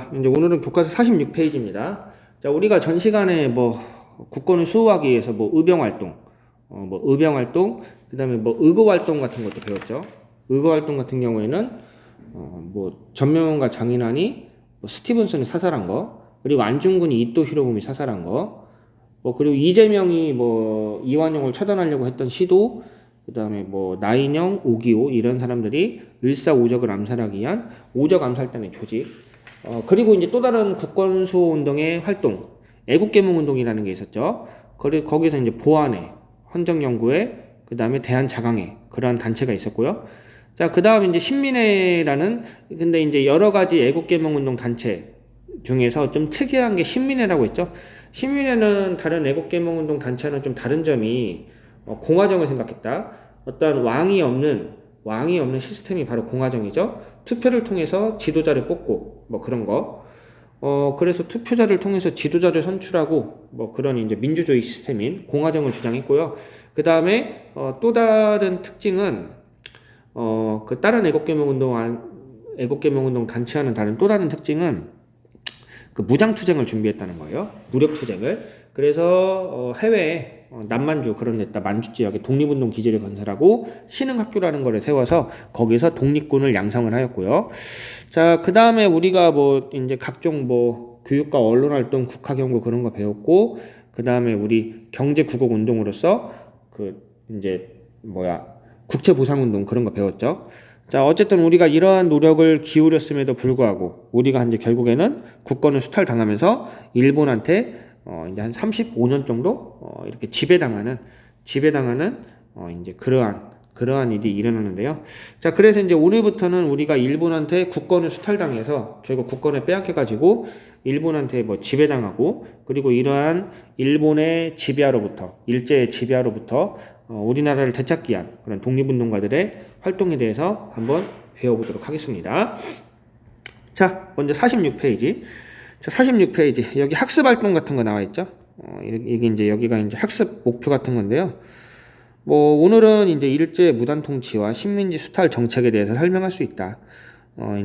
자, 이제 오늘은 교과서 46페이지입니다. 자, 우리가 전 시간에 뭐 국권을 수호하기 위해서 뭐 의병 활동, 그다음에 뭐 의거 활동 같은 것도 배웠죠. 의거 활동 같은 경우에는 뭐 전명훈과 장인환이 뭐 스티븐슨을 사살한 거, 그리고 안중근이 이토 히로부미 사살한 거, 뭐 그리고 이재명이 뭐 이완용을 처단하려고 했던 시도, 그다음에 뭐 나인영, 오기오 이런 사람들이 을사오적을 암살하기 위한 오적 암살단의 조직. 그리고 이제 또 다른 국권수호 운동의 활동, 애국개몽운동이라는 게 있었죠. 거기서 이제 보안회, 헌정연구회, 그 다음에 대한자강회, 그러한 단체가 있었고요. 자, 그 다음에 이제 신민회라는, 근데 이제 여러 가지 애국개몽운동 단체 중에서 좀 특이한 게 신민회라고 했죠. 신민회는 다른 애국개몽운동 단체는 좀 다른 점이, 공화정을 생각했다. 어떤 왕이 없는 시스템이 바로 공화정이죠. 투표를 통해서 지도자를 뽑고, 뭐 그런 거. 그래서 투표자를 통해서 지도자를 선출하고, 뭐 그런 이제 민주주의 시스템인 공화정을 주장했고요. 그 다음에, 또 다른 특징은, 그 다른 애국개몽운동 단체와는 다른 또 다른 특징은, 그 무장투쟁을 준비했다는 거예요. 무력투쟁을. 그래서 해외에 남만주 그런 데다 만주 지역에 독립운동 기지를 건설하고 신흥학교라는 거를 세워서 거기서 독립군을 양성을 하였고요. 자, 그 다음에 우리가 뭐 이제 각종 뭐 교육과 언론활동, 국학연구 그런 거 배웠고, 그 다음에 우리 경제구국운동으로서 그 이제 국채보상운동 그런 거 배웠죠. 자, 어쨌든 우리가 이러한 노력을 기울였음에도 불구하고 우리가 이제 결국에는 국권을 수탈당하면서 일본한테 이제 한 35년 정도 이렇게 지배당하는 이제 그러한 일이 일어나는데요. 자, 그래서 이제 오늘부터는 우리가 일본한테 국권을 수탈당해서 결국 국권을 빼앗겨가지고 일본한테 뭐 지배당하고, 그리고 이러한 일본의 지배하로부터, 일제의 지배하로부터 우리나라를 되찾기 위한 그런 독립운동가들의 활동에 대해서 한번 배워보도록 하겠습니다. 자, 먼저 46페이지. 자, 46페이지. 여기 학습 활동 같은 거 나와 있죠? 이게 이제 여기가 이제 학습 목표 같은 건데요. 뭐, 오늘은 이제 일제 무단 통치와 식민지 수탈 정책에 대해서 설명할 수 있다.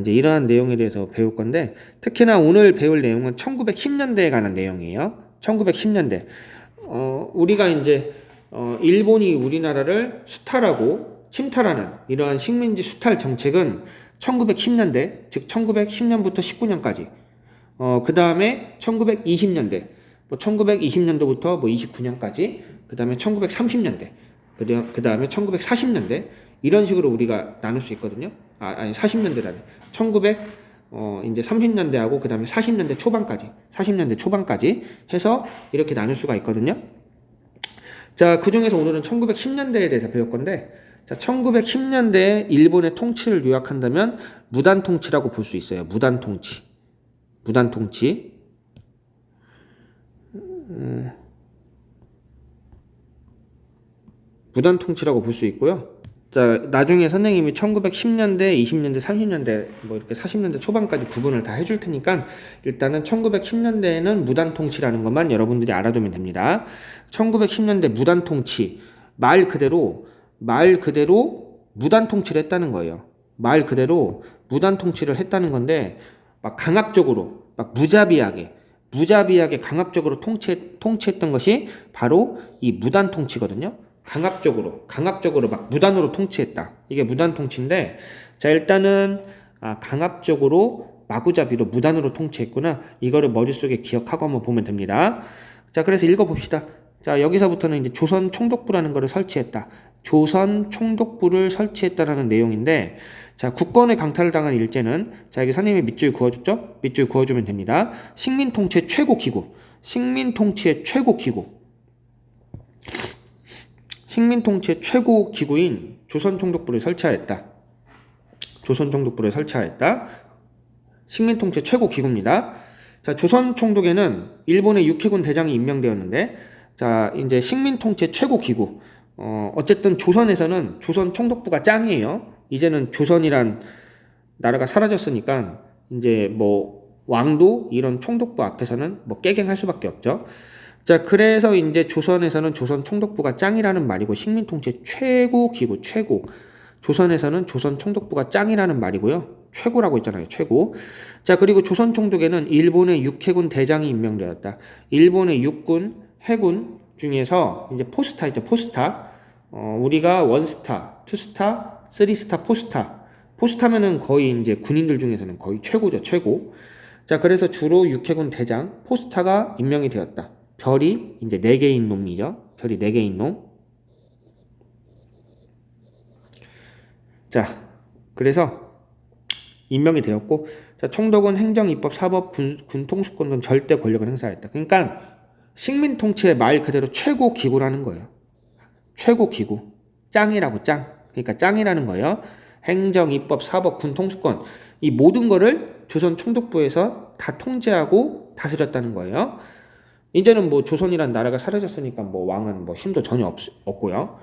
이제 이러한 내용에 대해서 배울 건데, 특히나 오늘 배울 내용은 1910년대에 관한 내용이에요. 1910년대. 우리가 이제, 일본이 우리나라를 수탈하고 침탈하는 이러한 식민지 수탈 정책은 1910년대, 즉 1910년부터 19년까지, 그 다음에 1920년대, 뭐 1920년도부터 뭐 29년까지, 그 다음에 1930년대, 그 다음에 1940년대, 이런 식으로 우리가 나눌 수 있거든요. 아니, 40년대라네. 이제 30년대하고 그 다음에 40년대 초반까지 해서 이렇게 나눌 수가 있거든요. 자, 그 중에서 오늘은 1910년대에 대해서 배울 건데, 자, 1910년대에 일본의 통치를 요약한다면 무단 통치라고 볼 수 있어요. 무단 통치. 무단 통치라고 볼 수 있고요. 자, 나중에 선생님이 1910년대, 20년대, 30년대, 뭐 이렇게 40년대 초반까지 구분을 다 해줄 테니까 일단은 1910년대에는 무단 통치라는 것만 여러분들이 알아두면 됩니다. 1910년대 무단 통치, 말 그대로 무단 통치를 했다는 거예요. 말 그대로 무단 통치를 했다는 건데, 막 강압적으로, 막 무자비하게 강압적으로 통치했던 것이 바로 이 무단 통치거든요. 강압적으로 막 무단으로 통치했다. 이게 무단 통치인데, 자, 일단은 강압적으로 마구잡이로 무단으로 통치했구나. 이거를 머릿속에 기억하고 한번 보면 됩니다. 자, 그래서 읽어봅시다. 자, 여기서부터는 이제 조선 총독부라는 거를 설치했다. 조선 총독부를 설치했다라는 내용인데, 자, 국권의 강탈을 당한 일제는, 자, 여기 선생님이 밑줄 그어줬죠? 밑줄 그어주면 됩니다. 식민통치의 최고 기구인 조선 총독부를 설치하였다. 식민통치 최고 기구입니다. 자, 조선 총독에는 일본의 육해군 대장이 임명되었는데, 자, 이제 식민통치 최고 기구. 어쨌든 조선에서는 조선 총독부가 짱이에요. 이제는 조선이란 나라가 사라졌으니까 이제 뭐 왕도 이런 총독부 앞에서는 뭐 깨갱할 수밖에 없죠. 자, 그래서 이제 조선에서는 조선 총독부가 짱이라는 말이고, 식민통치 최고 기구, 조선에서는 조선 총독부가 짱이라는 말이고요. 최고라고 했잖아요. 최고. 자, 그리고 조선 총독에는 일본의 육해군 대장이 임명되었다. 일본의 육군, 해군 중에서 이제 포스타 있죠. 포스타. 우리가 원스타, 투스타, 쓰리스타, 포스타. 포스타면은 거의 이제 군인들 중에서는 거의 최고죠. 최고. 자, 그래서 주로 육해군 대장 포스타가 임명이 되었다. 별이 이제 4개인 놈이죠. 별이 4개인 놈. 자, 그래서 임명이 되었고, 자, 총독은 행정, 입법, 사법, 군 통수권 등 절대 권력을 행사했다. 그러니까 식민 통치의 말 그대로 최고 기구라는 거예요. 최고 기구. 짱이라고 짱. 그러니까 짱이라는 거예요. 행정, 입법, 사법, 군 통수권. 이 모든 거를 조선 총독부에서 다 통제하고 다스렸다는 거예요. 이제는 뭐 조선이란 나라가 사라졌으니까 뭐 왕은 뭐 힘도 전혀 없고요.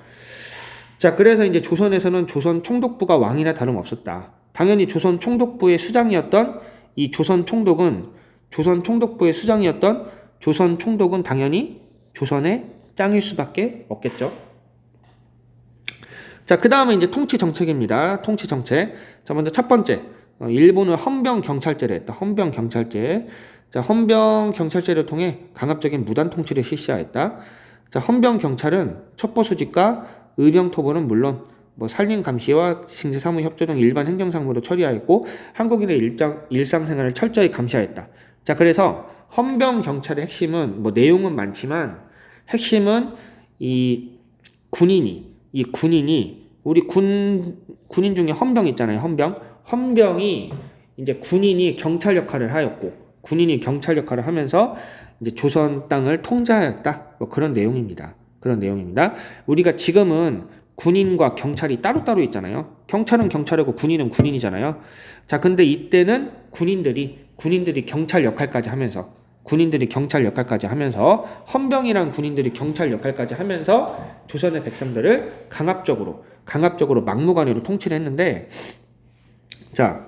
자, 그래서 이제 조선에서는 조선 총독부가 왕이나 다름없었다. 당연히 조선 총독부의 수장이었던 이 조선 총독은 당연히 조선의 짱일 수밖에 없겠죠. 자, 그 다음에 이제 통치 정책입니다. 통치 정책. 자, 먼저 첫 번째. 일본은 헌병 경찰제를 했다. 헌병 경찰제. 자, 헌병 경찰제를 통해 강압적인 무단 통치를 실시하였다. 자, 헌병 경찰은 첩보 수집과 의병 토벌은 물론 뭐 산림 감시와 징제 사무 협조 등 일반 행정 상무도 처리하였고 한국인의 일상생활을 철저히 감시하였다. 자, 그래서 헌병 경찰의 핵심은 뭐 내용은 많지만 핵심은 이 군인이 우리 군인 중에 헌병 있잖아요. 헌병이 이제 군인이 경찰 역할을 하면서 이제 조선 땅을 통제하였다. 뭐 그런 내용입니다. 우리가 지금은 군인과 경찰이 따로따로 있잖아요. 경찰은 경찰이고 군인은 군인이잖아요. 자, 근데 이때는 군인들이 경찰 역할까지 하면서 헌병이랑 군인들이 경찰 역할까지 하면서 조선의 백성들을 강압적으로 막무가내로 통치를 했는데, 자,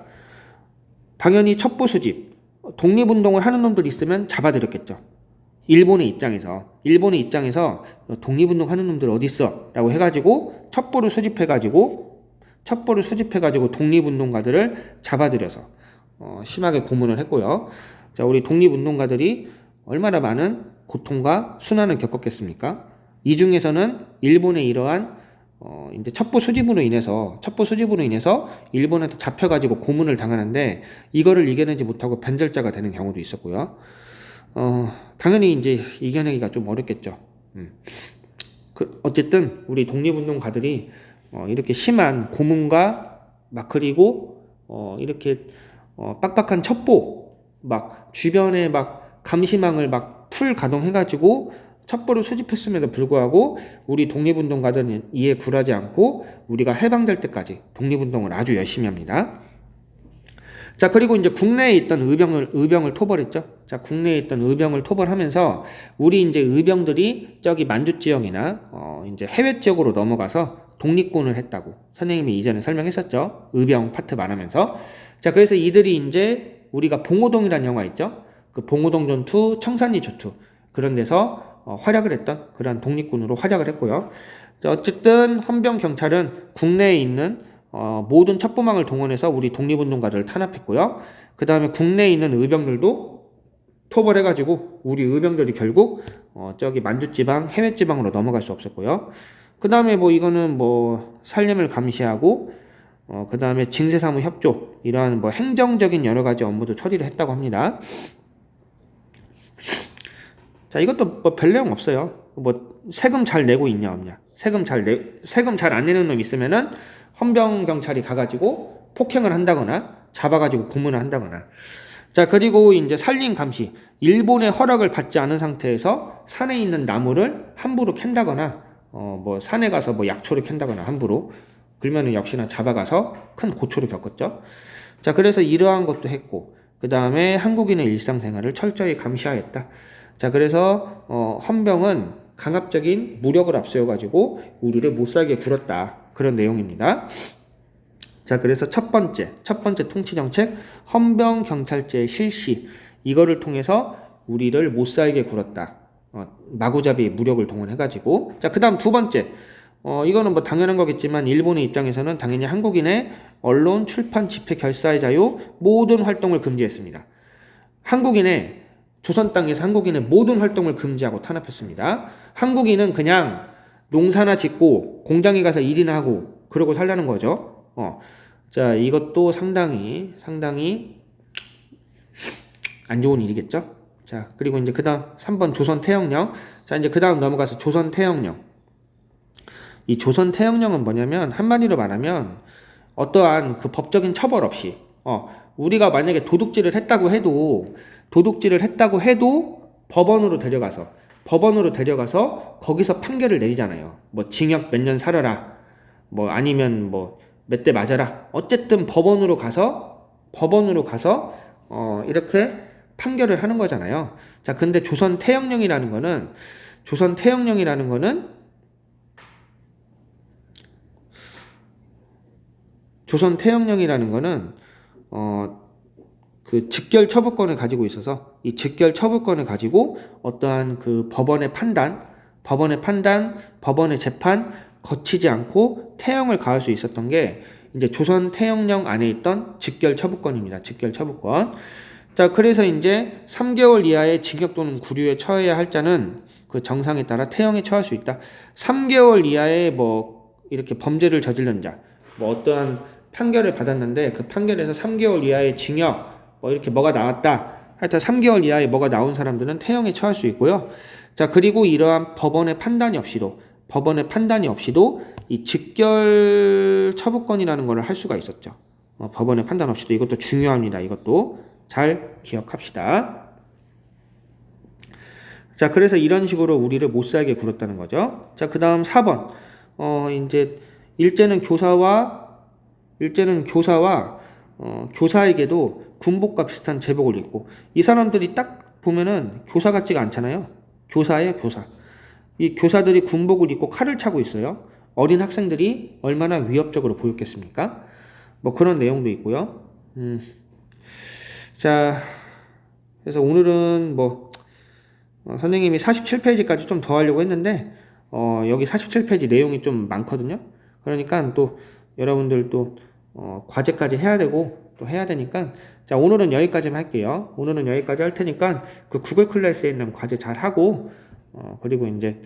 당연히 첩보 수집, 독립운동을 하는 놈들 있으면 잡아들였겠죠. 일본의 입장에서 독립운동 하는 놈들 어딨어? 라고 해가지고 첩보를 수집해가지고 독립운동가들을 잡아들여서 심하게 고문을 했고요. 자, 우리 독립운동가들이 얼마나 많은 고통과 순환을 겪었겠습니까? 이 중에서는 일본의 이러한 이제 첩보 수집으로 인해서 일본한테 잡혀가지고 고문을 당하는데 이거를 이겨내지 못하고 변절자가 되는 경우도 있었고요. 당연히 이제 이겨내기가 좀 어렵겠죠. 어쨌든 우리 독립운동가들이 이렇게 심한 고문과 막 그리고 이렇게 빡빡한 첩보 막 주변에 막 감시망을 막 풀 가동해가지고 첩보를 수집했음에도 불구하고 우리 독립운동가들은 이에 굴하지 않고 우리가 해방될 때까지 독립운동을 아주 열심히 합니다. 자, 그리고 이제 국내에 있던 의병을 토벌했죠. 자, 국내에 있던 의병을 토벌하면서 우리 이제 의병들이 저기 만주 지역이나 이제 해외 지역으로 넘어가서 독립군을 했다고 선생님이 이전에 설명했었죠. 의병 파트 말하면서. 자, 그래서 이들이 이제 우리가 봉오동이라는 영화 있죠. 그 봉오동 전투, 청산리 전투 그런 데서 활약을 했던 그런 독립군으로 활약을 했고요. 자, 어쨌든 헌병 경찰은 국내에 있는 모든 첩보망을 동원해서 우리 독립운동가들을 탄압했고요. 그 다음에 국내에 있는 의병들도 토벌해가지고 우리 의병들이 결국 저기 만주지방, 해외지방으로 넘어갈 수 없었고요. 그 다음에 뭐 이거는 뭐 산림을 감시하고 그 다음에 징세사무 협조 이러한 뭐 행정적인 여러 가지 업무도 처리를 했다고 합니다. 자, 이것도 뭐 별 내용 없어요. 뭐 세금 잘 내고 있냐 없냐. 세금 잘 안 내는 놈 있으면은 헌병 경찰이 가가지고 폭행을 한다거나 잡아가지고 고문을 한다거나. 자, 그리고 이제 산림 감시. 일본의 허락을 받지 않은 상태에서 산에 있는 나무를 함부로 캔다거나 뭐 산에 가서 뭐 약초를 캔다거나 함부로 그러면은 역시나 잡아가서 큰 고초를 겪었죠. 자, 그래서 이러한 것도 했고 그 다음에 한국인의 일상생활을 철저히 감시하였다. 자, 그래서 헌병은 강압적인 무력을 앞세워가지고 우리를 못살게 굴었다. 그런 내용입니다. 자, 그래서 첫 번째 통치정책 헌병 경찰제 실시 이거를 통해서 우리를 못살게 굴었다. 마구잡이 무력을 동원해가지고. 자, 그 다음 두 번째 이거는 뭐 당연한 거겠지만 일본의 입장에서는 당연히 한국인의 언론, 출판, 집회, 결사의 자유 모든 활동을 금지했습니다. 조선 땅에서 한국인의 모든 활동을 금지하고 탄압했습니다. 한국인은 그냥 농사나 짓고 공장에 가서 일이나 하고 그러고 살라는 거죠. 자, 이것도 상당히 안 좋은 일이겠죠. 자, 그리고 이제 그 다음 3번 조선 태영령. 자, 이제 그 다음 넘어가서 조선 태영령. 이 조선 태영령은 뭐냐면 한마디로 말하면 어떠한 그 법적인 처벌 없이 우리가 만약에 도둑질을 했다고 해도 법원으로 데려가서 거기서 판결을 내리잖아요. 뭐 징역 몇 년 살아라. 뭐 아니면 뭐 몇 대 맞아라. 어쨌든 법원으로 가서 이렇게 판결을 하는 거잖아요. 자, 근데 조선 태영령이라는 거는 그 직결 처분권을 가지고 있어서 이 직결 처분권을 가지고 어떠한 그 법원의 재판 거치지 않고 태형을 가할 수 있었던 게 이제 조선 태형령 안에 있던 직결 처분권입니다. 직결 처분권. 자, 그래서 이제 3개월 이하의 징역 또는 구류에 처해야 할 자는 그 정상에 따라 태형에 처할 수 있다. 3개월 이하의 뭐 이렇게 범죄를 저지른 자, 뭐 어떠한 판결을 받았는데 그 판결에서 3개월 이하의 징역 뭐 이렇게 뭐가 나왔다. 하여튼 3개월 이하의 뭐가 나온 사람들은 태형에 처할 수 있고요. 자, 그리고 이러한 법원의 판단이 없이도 이 직결 처분권이라는 것을 할 수가 있었죠. 법원의 판단 없이도. 이것도 중요합니다. 이것도 잘 기억합시다. 자, 그래서 이런 식으로 우리를 못 살게 굴었다는 거죠. 자, 그 다음 4번. 이제 일제는 교사에게도 군복과 비슷한 제복을 입고, 이 사람들이 딱 보면은 교사 같지가 않잖아요. 교사예요, 교사. 이 교사들이 군복을 입고 칼을 차고 있어요. 어린 학생들이 얼마나 위협적으로 보였겠습니까? 뭐 그런 내용도 있고요. 자, 그래서 오늘은 선생님이 47페이지까지 좀 더 하려고 했는데 여기 47페이지 내용이 좀 많거든요. 그러니까 또 여러분들 또 과제까지 해야 되니까, 자, 오늘은 여기까지만 할게요. 오늘은 여기까지 할 테니까 그 구글 클래스에 있는 과제 잘 하고, 그리고 이제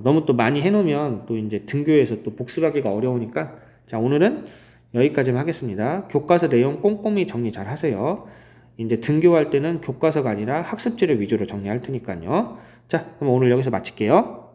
너무 또 많이 해놓으면 또 이제 등교에서 또 복습하기가 어려우니까, 자, 오늘은 여기까지만 하겠습니다. 교과서 내용 꼼꼼히 정리 잘 하세요. 이제 등교할 때는 교과서가 아니라 학습지를 위주로 정리할 테니까요. 자, 그럼 오늘 여기서 마칠게요.